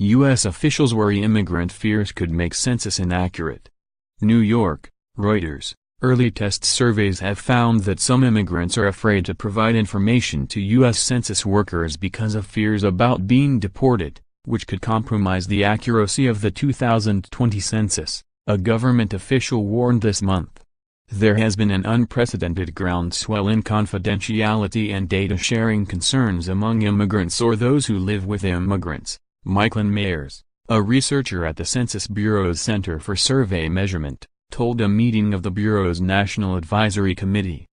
U.S. officials worry immigrant fears could make census inaccurate. New York, Reuters. Early test surveys have found that some immigrants are afraid to provide information to U.S. Census workers because of fears about being deported, which could compromise the accuracy of the 2020 census, a government official warned this month. There has been an unprecedented groundswell in confidentiality and data sharing concerns among immigrants or those who live with immigrants, Mikelyn Meyers, a researcher at the Census Bureau's Center for Survey Measurement, told a meeting of the Bureau's National Advisory Committee.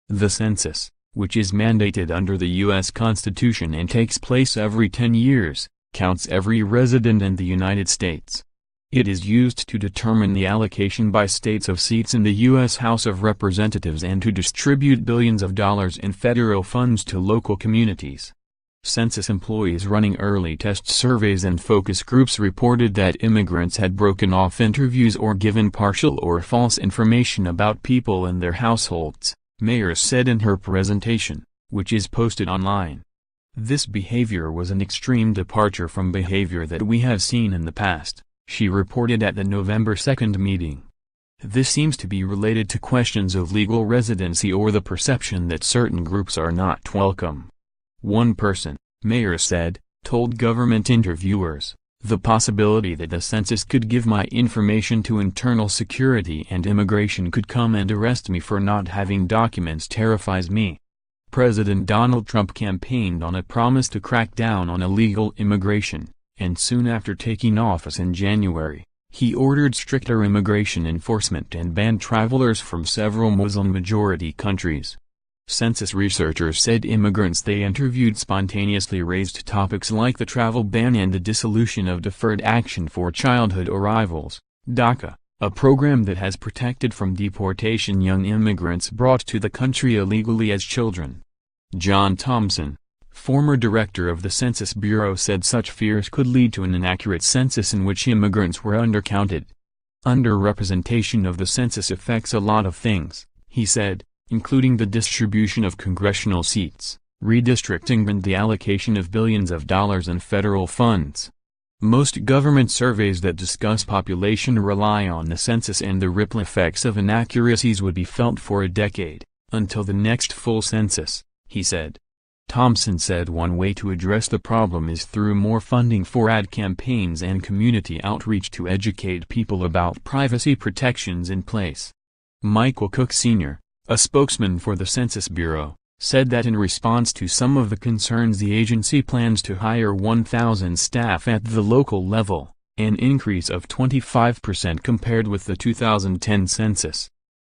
The census, which is mandated under the U.S. Constitution and takes place every 10 years, counts every resident in the United States. It is used to determine the allocation by states of seats in the U.S. House of Representatives and to distribute billions of dollars in federal funds to local communities. Census employees running early test surveys and focus groups reported that immigrants had broken off interviews or given partial or false information about people in their households, Meyers said in her presentation, which is posted online. This behavior was an extreme departure from behavior that we have seen in the past, she reported at the November 2 meeting. This seems to be related to questions of legal residency or the perception that certain groups are not welcome. One person, Meyers said, told government interviewers, "The possibility that the census could give my information to internal security and immigration could come and arrest me for not having documents terrifies me." President Donald Trump campaigned on a promise to crack down on illegal immigration, and soon after taking office in January, he ordered stricter immigration enforcement and banned travelers from several Muslim-majority countries. Census researchers said immigrants they interviewed spontaneously raised topics like the travel ban and the dissolution of Deferred Action for Childhood Arrivals, DACA, a program that has protected from deportation young immigrants brought to the country illegally as children. John Thompson, former director of the Census Bureau, said such fears could lead to an inaccurate census in which immigrants were undercounted. Underrepresentation of the census affects a lot of things, he said, including the distribution of congressional seats, redistricting and the allocation of billions of dollars in federal funds. Most government surveys that discuss population rely on the census, and the ripple effects of inaccuracies would be felt for a decade, until the next full census, he said. Thompson said one way to address the problem is through more funding for ad campaigns and community outreach to educate people about privacy protections in place. Michael Cook Sr., a spokesman for the Census Bureau, said that in response to some of the concerns the agency plans to hire 1,000 staff at the local level, an increase of 25% compared with the 2010 census.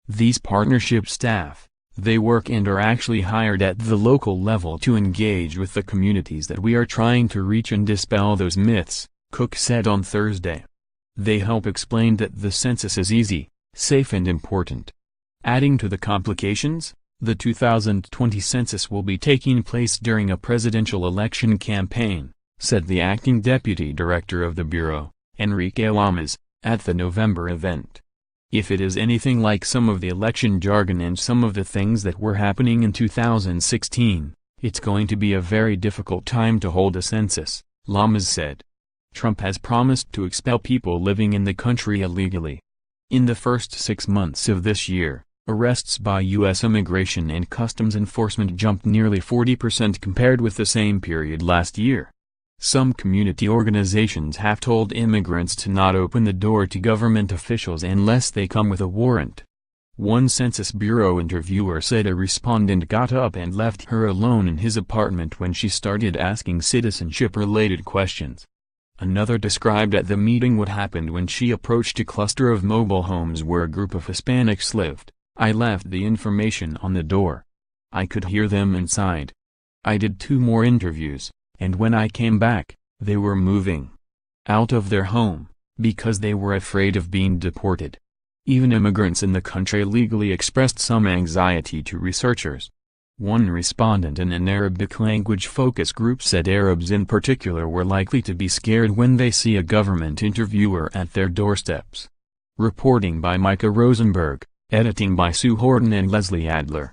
These partnership staff, they work and are actually hired at the local level to engage with the communities that we are trying to reach and dispel those myths, Cook said on Thursday. They help explain that the census is easy, safe and important. Adding to the complications, the 2020 census will be taking place during a presidential election campaign, said the acting deputy director of the Bureau, Enrique Lamas, at the November event. If it is anything like some of the election jargon and some of the things that were happening in 2016, it's going to be a very difficult time to hold a census, Lamas said. Trump has promised to expel people living in the country illegally. In the first 6 months of this year, arrests by U.S. Immigration and Customs Enforcement jumped nearly 40% compared with the same period last year. Some community organizations have told immigrants to not open the door to government officials unless they come with a warrant. One Census Bureau interviewer said a respondent got up and left her alone in his apartment when she started asking citizenship-related questions. Another described at the meeting what happened when she approached a cluster of mobile homes where a group of Hispanics lived. "I left the information on the door. I could hear them inside. I did 2 more interviews, and when I came back, they were moving out of their home, because they were afraid of being deported." Even immigrants in the country legally expressed some anxiety to researchers. One respondent in an Arabic language focus group said Arabs in particular were likely to be scared when they see a government interviewer at their doorsteps. Reporting by Micah Rosenberg. Editing by Sue Horton and Leslie Adler.